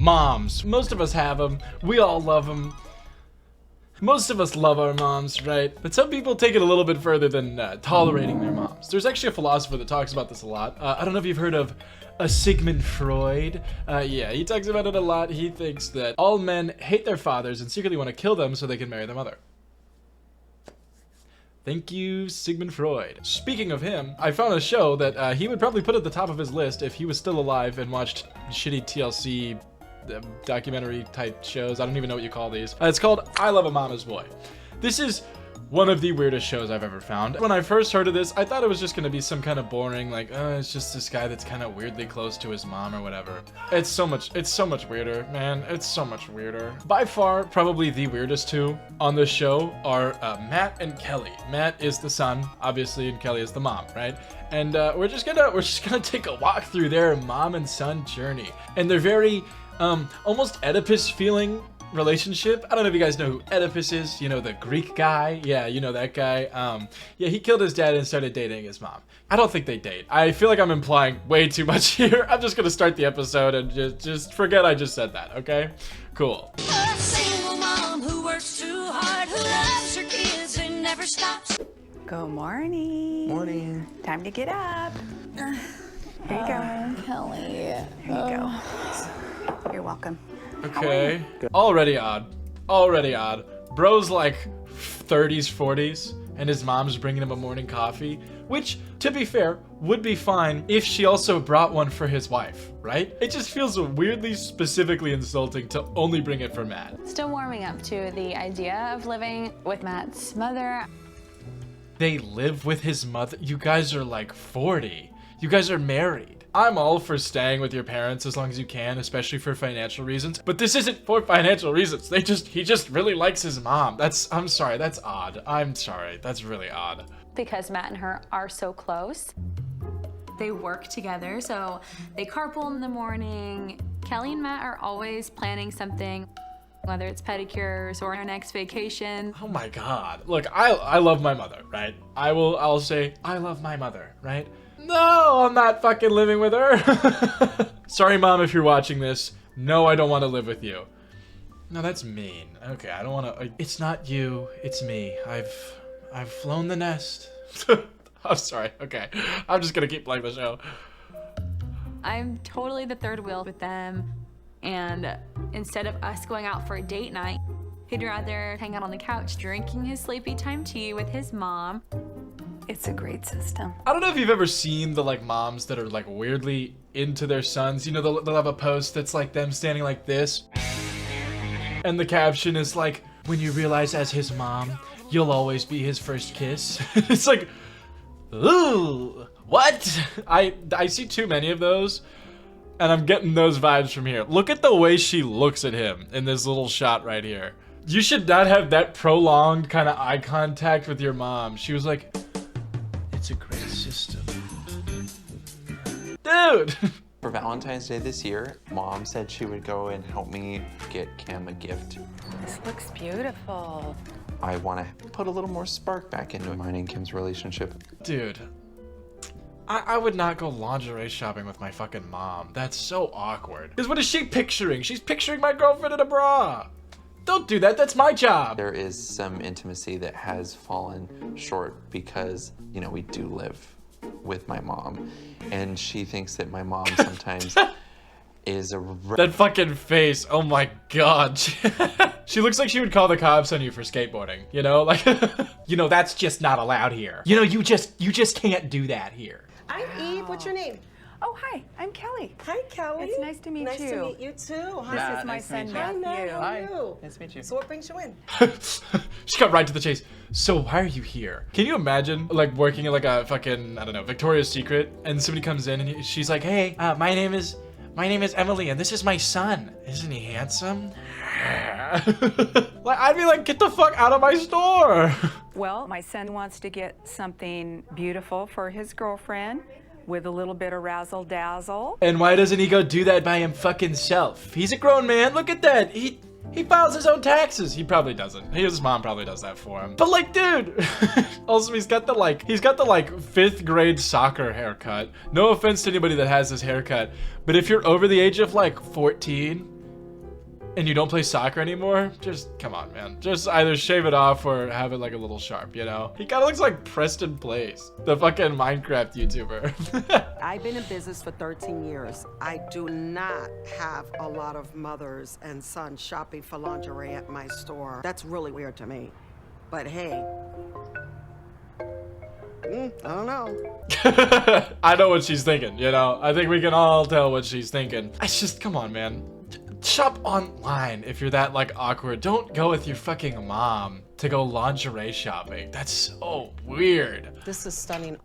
Moms. Most of us have them. We all love them. Most of us love our moms, right? But some people take it a little bit further than tolerating their moms. There's actually a philosopher that talks about this a lot. I don't know if you've heard of Sigmund Freud. Yeah, he talks about it a lot. He thinks that all men hate their fathers and secretly want to kill them so they can marry their mother. Thank you, Sigmund Freud. Speaking of him, I found a show that he would probably put at the top of his list if he was still alive and watched shitty TLC documentary type shows. I don't even know what you call these. It's called I Love a Mama's Boy. This is one of the weirdest shows I've ever found. When I first heard of this, I thought it was just gonna be some kind of boring, like, it's just this guy that's kind of weirdly close to his mom or whatever. It's so much weirder, man. It's so much weirder. By far, probably the weirdest two on this show are Matt and Kelly. Matt is the son, obviously, and Kelly is the mom, right? And we're just gonna take a walk through their mom and son journey. And they're very almost Oedipus feeling relationship. I don't know if you guys know who Oedipus is, you know, the Greek guy. Yeah, you know that guy. Yeah, he killed his dad and started dating his mom. I don't think they date. I feel like I'm implying way too much here. I'm just gonna start the episode and just forget I just said that, okay? Cool. A single mom who works too hard, who loves her kids and never stops. Good morning. Morning. Time to get up. Here you go. Kelly. Here you go. You're welcome. Okay. Already odd. Already odd. Bro's like 30s, 40s, and his mom's bringing him a morning coffee, which, to be fair, would be fine if she also brought one for his wife, right? It just feels weirdly specifically insulting to only bring it for Matt. Still warming up to the idea of living with Matt's mother. They live with his mother? You guys are like 40. You guys are married. I'm all for staying with your parents as long as you can, especially for financial reasons. But this isn't for financial reasons. He just really likes his mom. I'm sorry, that's odd. I'm sorry, that's really odd. Because Matt and her are so close. They work together, so they carpool in the morning. Kelly and Matt are always planning something, whether it's pedicures or our next vacation. Oh my God. Look, I love my mother, right? I'll say, I love my mother, right? No, I'm not fucking living with her. Sorry, Mom, if you're watching this. No, I don't want to live with you. No, that's mean. Okay, I don't want to. It's not you. It's me. I've flown the nest. I'm sorry. Okay, I'm just gonna keep playing the show. I'm totally the third wheel with them, and instead of us going out for a date night, he'd rather hang out on the couch drinking his sleepy time tea with his mom. It's a great system. I don't know if you've ever seen the like moms that are like weirdly into their sons. You know, they'll have a post that's like them standing like this, and the caption is like, when you realize as his mom, you'll always be his first kiss. It's like, ooh, what? I see too many of those, and I'm getting those vibes from here. Look at the way she looks at him in this little shot right here. You should not have that prolonged kind of eye contact with your mom. She was like, it's a great system. Dude! For Valentine's Day this year, Mom said she would go and help me get Cam a gift. This looks beautiful. I want to put a little more spark back into mine and Kim's relationship. Dude, I would not go lingerie shopping with my fucking mom. That's so awkward. Because what is she picturing? She's picturing my girlfriend in a bra. Don't do that, that's my job. There is some intimacy that has fallen short because, you know, we do live with my mom. And she thinks that my mom sometimes is a... That fucking face, oh my God. She looks like she would call the cops on you for skateboarding, you know? Like, you know, that's just not allowed here. You know, you just can't do that here. I'm Eve. What's your name? Oh, hi. I'm Kelly. Hi, Kelly. It's nice to meet nice you. Nice to meet you too. Hi. This is my son, Hi, Matthew. Matt. How are you? Nice to meet you. So what brings you in? She got right to the chase. So why are you here? Can you imagine like working in like a fucking, I don't know, Victoria's Secret, and somebody comes in and she's like, hey, my name is Emily and this is my son. Isn't he handsome? Like, I'd be like, get the fuck out of my store. Well, my son wants to get something beautiful for his girlfriend with a little bit of razzle dazzle. And why doesn't he go do that by him fucking self? He's a grown man. Look at that. He files his own taxes. He probably doesn't. His mom probably does that for him. But like, dude. Also, he's got the like 5th grade soccer haircut. No offense to anybody that has this haircut, but if you're over the age of like 14, and you don't play soccer anymore, just come on, man. Just either shave it off or have it like a little sharp, you know? He kind of looks like Preston Place, the fucking Minecraft YouTuber. I've been in business for 13 years. I do not have a lot of mothers and sons shopping for lingerie at my store. That's really weird to me. But hey, I don't know. I know what she's thinking, you know? I think we can all tell what she's thinking. It's just, come on, man. Shop online if you're that, like, awkward. Don't go with your fucking mom to go lingerie shopping. That's so weird. This is stunning.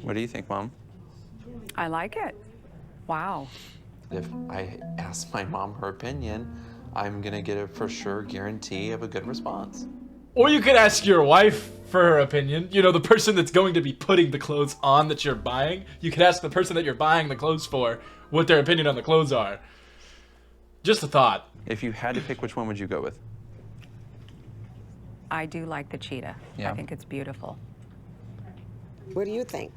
What do you think, Mom? I like it. Wow. If I ask my mom her opinion, I'm gonna get a for sure guarantee of a good response. Or you could ask your wife for her opinion. You know, the person that's going to be putting the clothes on that you're buying. You could ask the person that you're buying the clothes for what their opinion on the clothes are. Just a thought. If you had to pick, which one would you go with? I do like the cheetah. Yeah. I think it's beautiful. What do you think?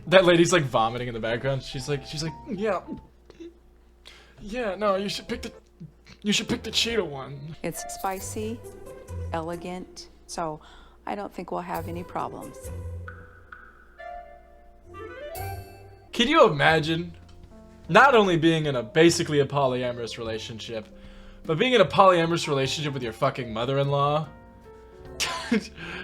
That lady's like vomiting in the background. She's like, yeah. Yeah, no, you should pick the cheetah one. It's spicy, elegant, so I don't think we'll have any problems. Can you imagine not only being in basically a polyamorous relationship, but being in a polyamorous relationship with your fucking mother-in-law?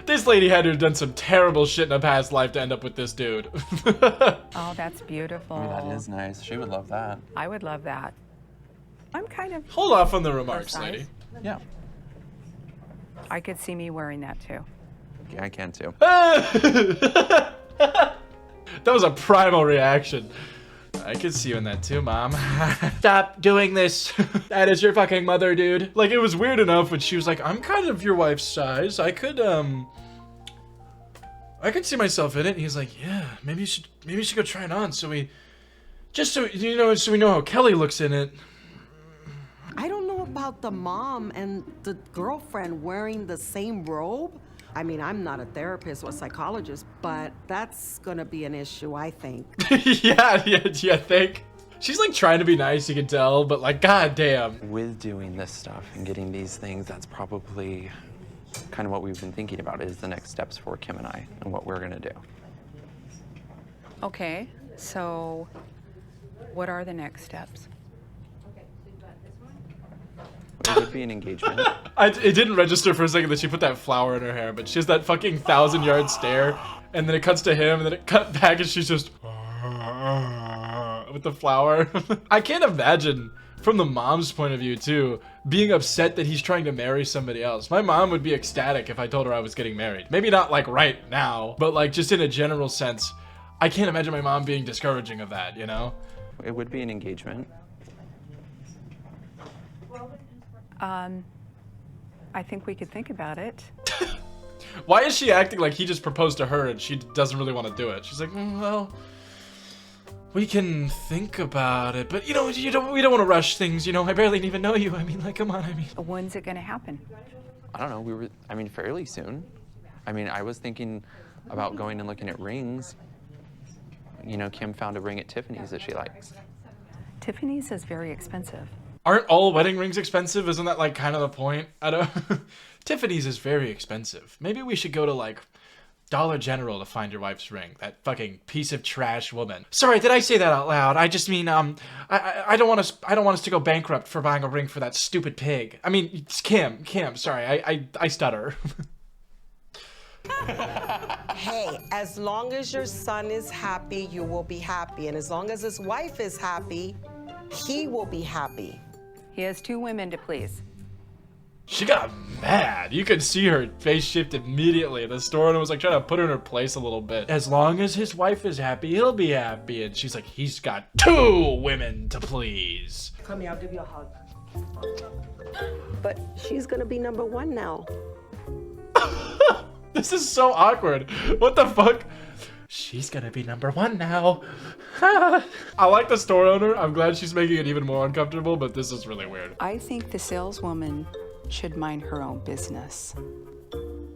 This lady had to have done some terrible shit in a past life to end up with this dude. Oh, that's beautiful. Oh, that is nice. She would love that. I would love that. I'm kind of, Hold off on the remarks, size. lady. Yeah. I could see me wearing that too. Yeah, I can too. That was a primal reaction. I could see you in that too, Mom. Stop doing this. That is your fucking mother, dude. Like, it was weird enough when she was like, I'm kind of your wife's size. I could see myself in it. And he's like, yeah, maybe you should go try it on so we know how Kelly looks in it. I don't know about the mom and the girlfriend wearing the same robe. I mean, I'm not a therapist or psychologist, but that's gonna be an issue, I think. yeah, I think. She's like trying to be nice, you can tell, but like, goddamn. With doing this stuff and getting these things, that's probably kind of what we've been thinking about is the next steps for Kim and I and what we're gonna do. Okay, so what are the next steps? It would be an engagement. It didn't register for a second that she put that flower in her hair, but she has that fucking 1,000-yard stare, and then it cuts to him, and then it cut back, and she's just with the flower. I can't imagine, from the mom's point of view too, being upset that he's trying to marry somebody else. My mom would be ecstatic if I told her I was getting married. Maybe not like right now, but like just in a general sense. I can't imagine my mom being discouraging of that, you know? It would be an engagement. I think we could think about it. Why is she acting like he just proposed to her and she doesn't really want to do it? She's like, well, we can think about it, but you know, we don't want to rush things, you know? I barely even know you. I mean, like, come on, I mean. When's it gonna happen? I don't know, fairly soon. I mean, I was thinking about going and looking at rings. You know, Kim found a ring at Tiffany's that she likes. Tiffany's is very expensive. Aren't all wedding rings expensive? Isn't that like kind of the point? I don't. Tiffany's is very expensive. Maybe we should go to like Dollar General to find your wife's ring. That fucking piece of trash woman. Sorry, did I say that out loud? I just mean I don't want us to go bankrupt for buying a ring for that stupid pig. I mean, it's Kim. Sorry, I stutter. Hey, as long as your son is happy, you will be happy. And as long as his wife is happy, he will be happy. He has 2 women to please. She got mad. You could see her face shift immediately. The store owner was like trying to put her in her place a little bit. As long as his wife is happy, he'll be happy. And she's like, he's got 2 women to please. Come here, I'll give you a hug. But she's gonna be number 1 now. This is so awkward. What the fuck? She's gonna be number 1 now. I like the store owner. I'm glad she's making it even more uncomfortable, but this is really weird. I think the saleswoman should mind her own business.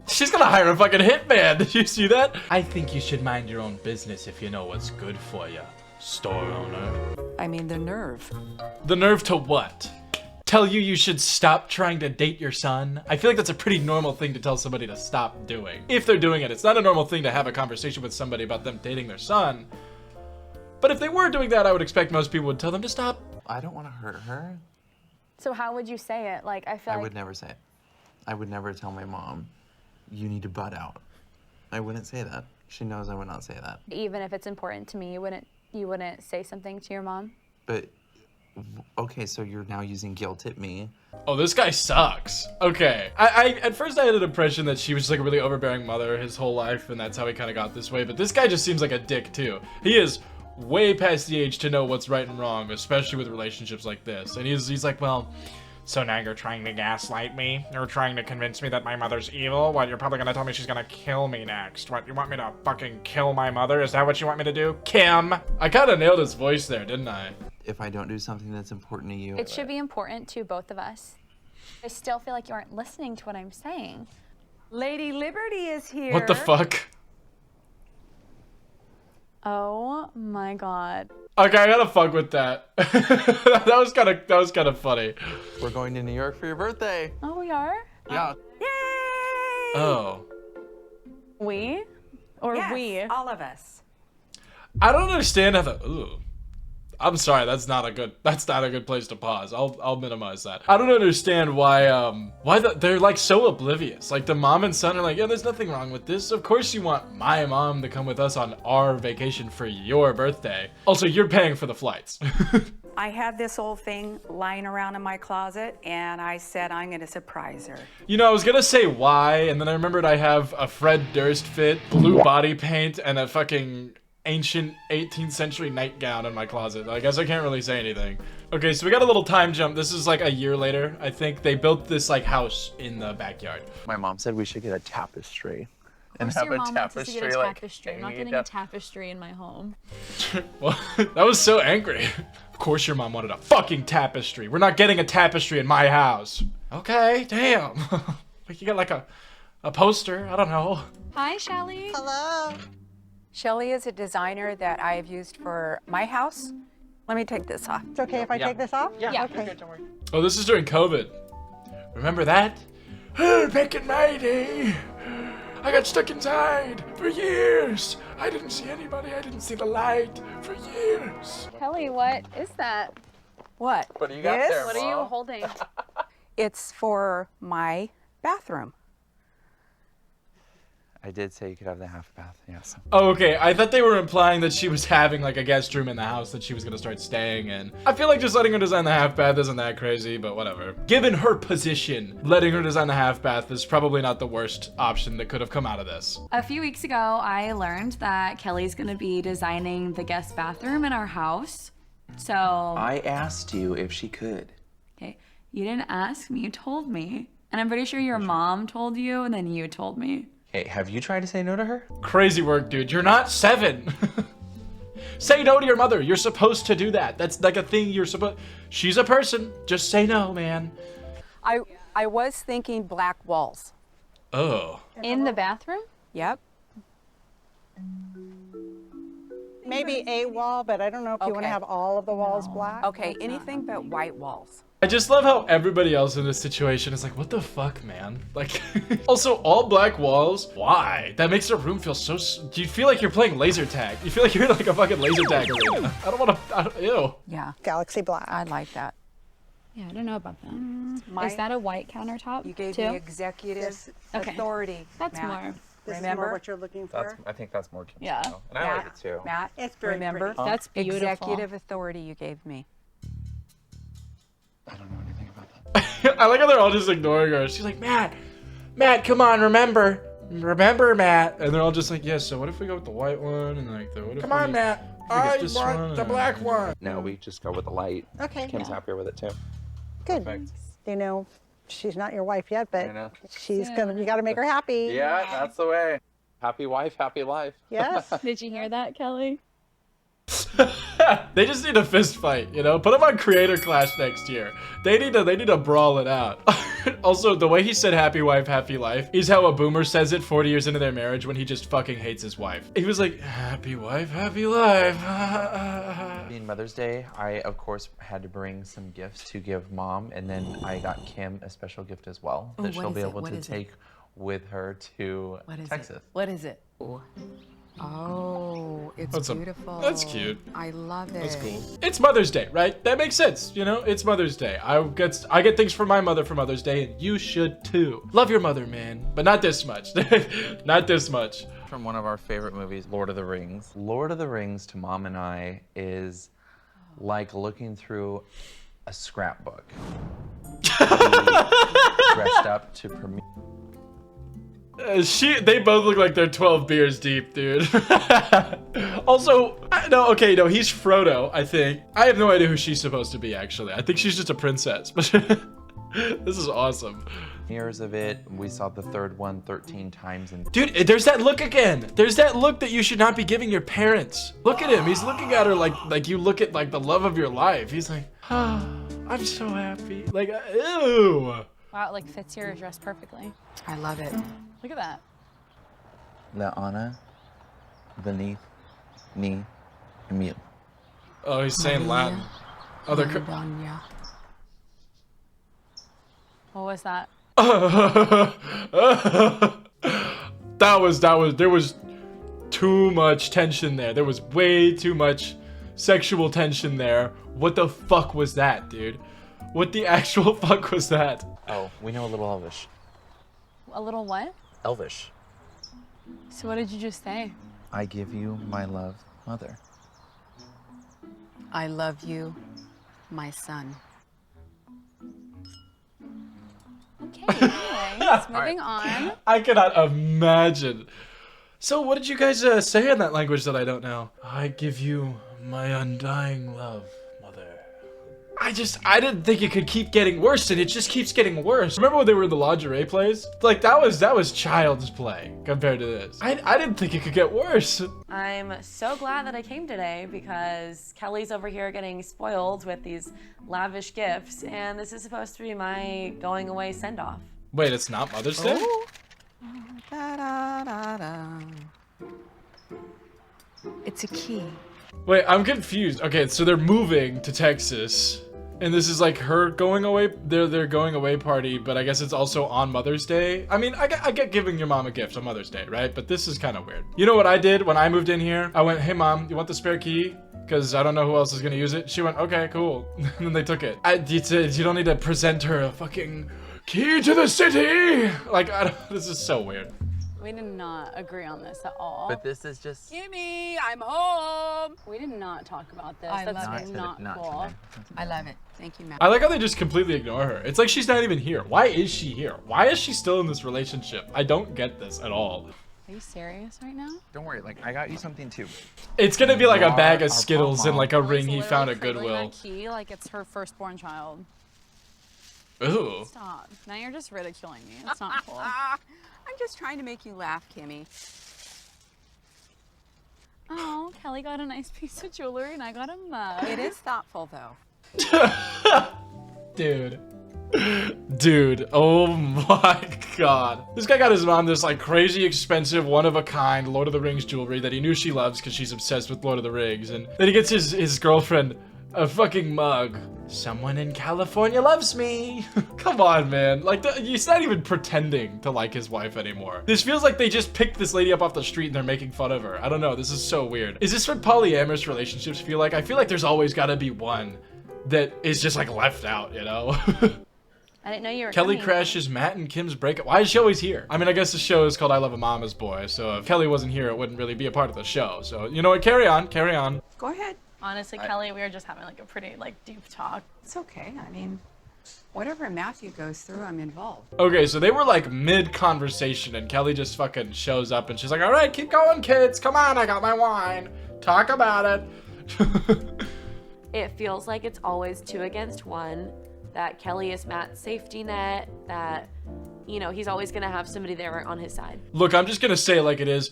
She's gonna hire a fucking hitman. Did you see that? I think you should mind your own business if you know what's good for you, store owner. I mean, the nerve. The nerve to what? tell you you should stop trying to date your son? I feel like that's a pretty normal thing to tell somebody to stop doing. If they're doing it, it's not a normal thing to have a conversation with somebody about them dating their son. But if they were doing that, I would expect most people would tell them to stop. I don't want to hurt her. So how would you say it? Like, I feel I like would never say it. I would never tell my mom, you need to butt out. I wouldn't say that. She knows I would not say that. even if it's important to me, you wouldn't say something to your mom? But, okay, so you're now using guilt at me. Oh, this guy sucks. Okay. I at first I had an impression that she was just like a really overbearing mother his whole life, and that's how he kind of got this way. But this guy just seems like a dick too. He is way past the age to know what's right and wrong, especially with relationships like this. And he's like, well, so now you're trying to gaslight me? You're trying to convince me that my mother's evil? What, you're probably gonna tell me she's gonna kill me next? What, you want me to fucking kill my mother? Is that what you want me to do? Kim? I kind of nailed his voice there, didn't I? If I don't do something that's important to you. It should be important to both of us. I still feel like you aren't listening to what I'm saying. Lady Liberty is here. What the fuck? Oh my God. Okay, I gotta fuck with that. that was kind of funny. We're going to New York for your birthday. Oh, we are? Yeah. Yay! Oh. We? Or Yes, we? all of us. I don't understand how the. Ooh. I'm sorry, that's not a good place to pause. I'll minimize that. I don't understand why they're like so oblivious. Like the mom and son are like, yeah, there's nothing wrong with this. Of course you want my mom to come with us on our vacation for your birthday. Also, you're paying for the flights. I had this old thing lying around in my closet, and I said I'm gonna surprise her. You know, I was gonna say why, and then I remembered I have a Fred Durst fit, blue body paint, and a fucking ancient 18th century nightgown in my closet. I guess I can't really say anything. Okay, so we got a little time jump. This is like a year later. I think they built this like house in the backyard. My mom said we should get a tapestry. And Of course have your a mom wants us to get a tapestry, tapestry. I'm not hanging getting a up. tapestry in my home. Well, that was so angry. Of course your mom wanted a fucking tapestry. We're not getting a tapestry in my house. Okay, damn. Like you got like a poster. I don't know. Hi, Shelly. Hello. Shelly is a designer that I have used for my house. Let me take this off. It's okay if I take this off? Yeah. Okay. Oh, this is during COVID. Remember that? Oh, back in my day, I got stuck inside for years. I didn't see anybody. I didn't see the light for years. Kelly, what is that? What? What do you got This? there, What are you Mom? holding? It's for my bathroom. I did say you could have the half bath, yes. Oh, okay. I thought they were implying that she was having like a guest room in the house that she was gonna start staying in. I feel like just letting her design the half bath isn't that crazy, but whatever. Given her position, letting her design the half bath is probably not the worst option that could have come out of this. A few weeks ago, I learned that Kelly's gonna be designing the guest bathroom in our house. So, I asked you if she could. okay, you didn't ask me, you told me. And I'm pretty sure your mom told you, and then you told me. Hey, have you tried to say no to her? Crazy work, dude. You're not 7. Say no to your mother. You're supposed to do that. That's like a thing you're supposed. She's a person. Just say no, man. I was thinking black walls. Oh. In the bathroom? Yep. Maybe a wall, but I don't know if you want to Okay. have all of the walls black. Okay, anything but white walls. I just love how everybody else in this situation is like, what the fuck, man? Like, also, all black walls? Why? That makes the room feel so... Do you feel like you're playing laser tag? You feel like you're in like a fucking laser tag arena. I don't want to... Ew. Yeah, Galaxy black. I like that. Yeah, I don't know about that. My- Is that a white countertop You gave too? me executive Okay. authority. That's Matt. more. This is Remember? more what you're looking for. I think that's more Kim's Yeah. style. And I Matt, like it too. Matt, It's very remember? pretty. That's beautiful. Executive authority you gave me. I don't know anything about that. I like how they're all just ignoring her. She's like, Matt, come on, remember, Matt. And they're all just like, yes, so what if we go with the white one? And like, what if Come on, Matt. I want the black one. No, we just go with the light. Okay. Kim's happier with it too. Good. Perfect. You know, she's not your wife yet, I know. but she's gonna. You got to make her happy. Yeah, that's the way. Happy wife, happy life. Yes. Did you hear that, Kelly? They just need a fist fight, you know? Put them on Creator Clash next year. They need to brawl it out. Also, the way he said happy wife, happy life is how a boomer says it 40 years into their marriage when he just fucking hates his wife. He was like, happy wife, happy life. Being Mother's Day, I of course had to bring some gifts to give Mom, and then I got Kim a special gift as well that she'll be able to take with her to Texas. What is it? Oh, it's beautiful. That's cute. I love it. That's cool. It's Mother's Day, right? That makes sense, you know? It's Mother's Day. I get things from my mother for Mother's Day, and you should too. Love your mother, man, but not this much. Not this much. From one of our favorite movies, Lord of the Rings. Lord of the Rings to Mom and I is like looking through a scrapbook. Dressed up to premiere. They both look like they're 12 beers deep, dude. Also, no, he's Frodo, I think. I have no idea who she's supposed to be, actually. I think she's just a princess, but this is awesome. Years of it, we saw the third one 13 times. And dude, there's that look again. There's that look that you should not be giving your parents. Look at him. He's looking at her like you look at like the love of your life. He's like, ah, I'm so happy. Like, ew. Wow, it like fits your dress perfectly. I love it. Look at that. La Ana, beneath me, Emil. Oh, he's saying Latin. What was that? There was too much tension there. There was way too much sexual tension there. What the fuck was that, dude? What the actual fuck was that? Oh, we know a little Elvish. A little what? Elvish. So what did you just say? I give you my love, Mother. I love you, my son. Okay, anyways, moving on. I cannot imagine. So what did you guys say in that language that I don't know? I give you my undying love, Mother. I didn't think it could keep getting worse, and it just keeps getting worse. Remember when they were in the lingerie plays? Like, that was child's play compared to this. I didn't think it could get worse. I'm so glad that I came today because Kelly's over here getting spoiled with these lavish gifts, and this is supposed to be my going away send-off. Wait, it's not Mother's Day? It's a key. Wait, I'm confused. Okay, so they're moving to Texas, and this is like her going away, their going away party, but I guess it's also on Mother's Day. I mean, I get giving your mom a gift on Mother's Day, right? But this is kind of weird. You know what I did when I moved in here? I went, hey mom, you want the spare key? Because I don't know who else is gonna use it. She went, okay, cool. And then they took it. You don't need to present her a fucking key to the city. Like, this is so weird. We did not agree on this at all. But this is just... Kimmy, I'm home. We did not talk about this. That's not cool. I love it. Thank you, Matt. I like how they just completely ignore her. It's like she's not even here. Why is she here? Why is she still in this relationship? I don't get this at all. Are you serious right now? Don't worry, like, I got you something too. It's gonna be like a bag of Skittles and like a ring he found at Goodwill. That key like it's her firstborn child. Ooh. Stop. Now you're just ridiculing me. It's not cool. I'm just trying to make you laugh, Kimmy. Oh, Kelly got a nice piece of jewelry and I got a mug. It is thoughtful, though. Dude, oh my god. This guy got his mom this like crazy expensive, one-of-a-kind Lord of the Rings jewelry that he knew she loves because she's obsessed with Lord of the Rings. And then he gets his girlfriend a fucking mug. Someone in California loves me. Come on, man. Like, he's not even pretending to like his wife anymore. This feels like they just picked this lady up off the street and they're making fun of her. I don't know. This is so weird. Is this what polyamorous relationships feel like? I feel like there's always got to be one that is just like left out, you know? I didn't know you were Kelly coming. crashes Matt and Kim's breakup. Why is she always here? I mean, I guess the show is called I Love a Mama's Boy, so if Kelly wasn't here, it wouldn't really be a part of the show. So, you know what? Carry on. Carry on. Go ahead. Honestly, Kelly, we were just having like a pretty like deep talk. It's okay. I mean, whatever Matthew goes through, I'm involved. Okay, so they were like mid-conversation and Kelly just fucking shows up and she's like, all right, keep going, kids. Come on, I got my wine. Talk about it. It feels like it's always 2 against 1, that Kelly is Matt's safety net, that, you know, he's always gonna have somebody there on his side. Look, I'm just gonna say it like it is.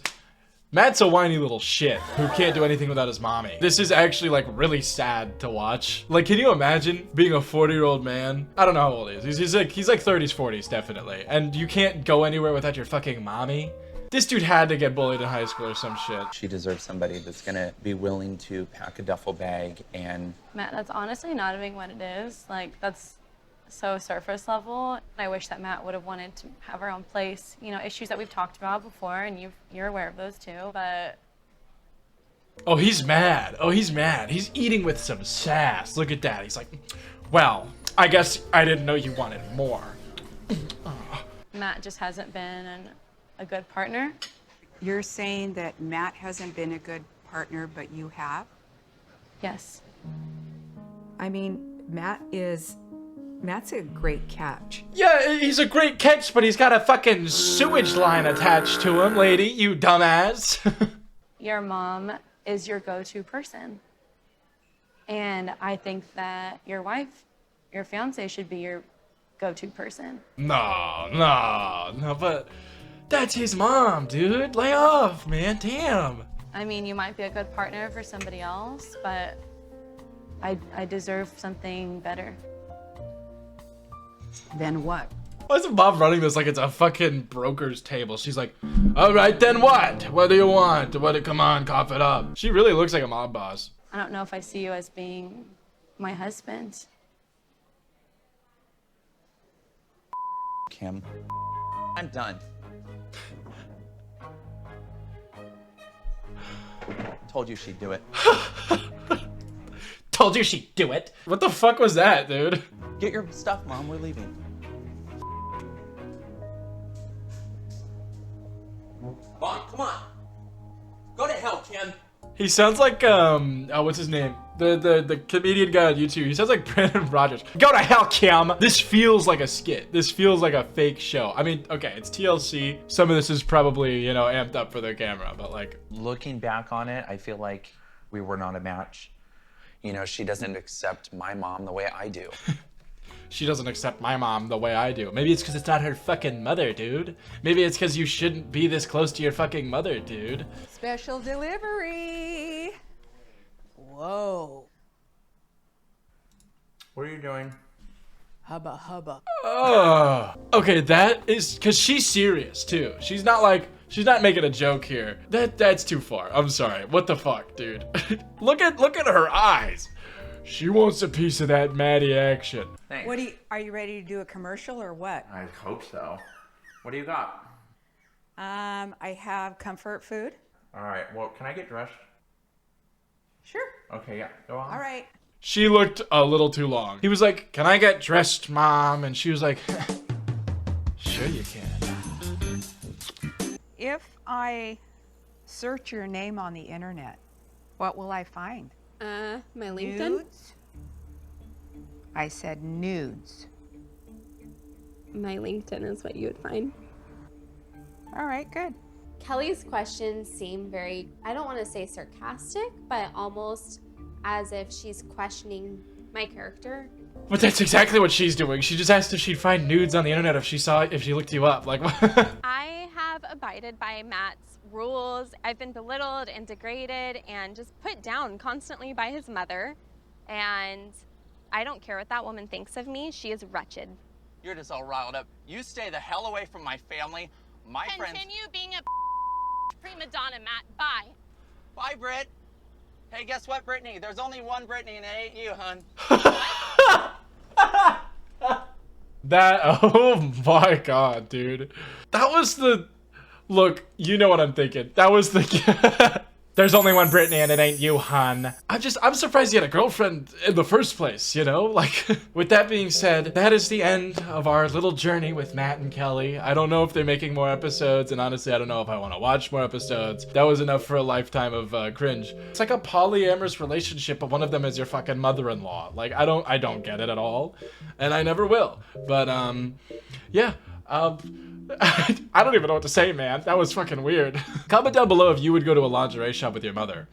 Matt's a whiny little shit who can't do anything without his mommy. This is actually like really sad to watch. Like, can you imagine being a 40-year-old man? I don't know how old he is. He's like 30s, 40s, definitely. And you can't go anywhere without your fucking mommy? This dude had to get bullied in high school or some shit. She deserves somebody that's gonna be willing to pack a duffel bag and... Matt, that's honestly not even what it is. Like, that's so surface level. I wish that Matt would have wanted to have her own place. You know, issues that we've talked about before, and you're aware of those too, but... Oh, he's mad. Oh, he's mad. He's eating with some sass. Look at that. He's like, well, I guess I didn't know you wanted more. Matt just hasn't been a good partner. You're saying that Matt hasn't been a good partner, but you have? Yes. I mean, Matt's a great catch. Yeah, he's a great catch, but he's got a fucking sewage line attached to him, lady, you dumbass. Your mom is your go-to person. And I think that your wife, your fiance, should be your go-to person. No, but that's his mom, dude. Lay off, man, damn. I mean, you might be a good partner for somebody else, but I deserve something better. Then what? Why is Bob running this like it's a fucking broker's table? She's like, all right, then what? What do you want? Come on, cough it up. She really looks like a mob boss. I don't know if I see you as being my husband. Kim, I'm done. Told you she'd do it. Told you she'd do it. What the fuck was that, dude? Get your stuff, Mom. We're leaving. Mom, come on. Go to hell, Kim. He sounds like oh, what's his name? The comedian guy on YouTube. He sounds like Brandon Rogers. Go to hell, Kim. This feels like a skit. This feels like a fake show. I mean, okay, it's TLC. Some of this is probably, you know, amped up for their camera, but like, looking back on it, I feel like we were not a match. You know, she doesn't accept my mom the way I do. She doesn't accept my mom the way I do. Maybe it's because it's not her fucking mother, dude. Maybe it's because you shouldn't be this close to your fucking mother, dude. Special delivery. Whoa. What are you doing? Hubba hubba. Oh. Okay, that is because she's serious too. She's not making a joke here. That's too far. I'm sorry. What the fuck, dude? look at her eyes. She wants a piece of that Maddie action. Thanks. Are you ready to do a commercial or what? I hope so. What do you got? I have comfort food. All right, well, can I get dressed? Sure. Okay, yeah, go on. All right. She looked a little too long. He was like, can I get dressed, Mom? And she was like, sure you can. If I search your name on the internet, what will I find? My LinkedIn? Nudes? I said nudes. My LinkedIn is what you would find. All right, good. Kelly's questions seem very, I don't want to say sarcastic, but almost as if she's questioning my character. But that's exactly what she's doing. She just asked if she'd find nudes on the internet if she looked you up. Like, what? I have abided by Matt's rules. I've been belittled and degraded and just put down constantly by his mother. And I don't care what that woman thinks of me. She is wretched. You're just all riled up. You stay the hell away from my family. My friends. Continue being a prima donna, Matt. Bye. Bye, Britt. Hey, guess what, Brittany? There's only one Brittany, and it ain't you, hun. Oh my god, dude. That was the... Look, you know what I'm thinking. That was the... There's only one Brittany and it ain't you, hon. I'm surprised you had a girlfriend in the first place, you know? Like, with that being said, that is the end of our little journey with Matt and Kelly. I don't know if they're making more episodes, and honestly, I don't know if I want to watch more episodes. That was enough for a lifetime of cringe. It's like a polyamorous relationship, but one of them is your fucking mother-in-law. Like, I don't get it at all, and I never will. But, yeah. I don't even know what to say, man. That was fucking weird. Comment down below if you would go to a lingerie shop with your mother.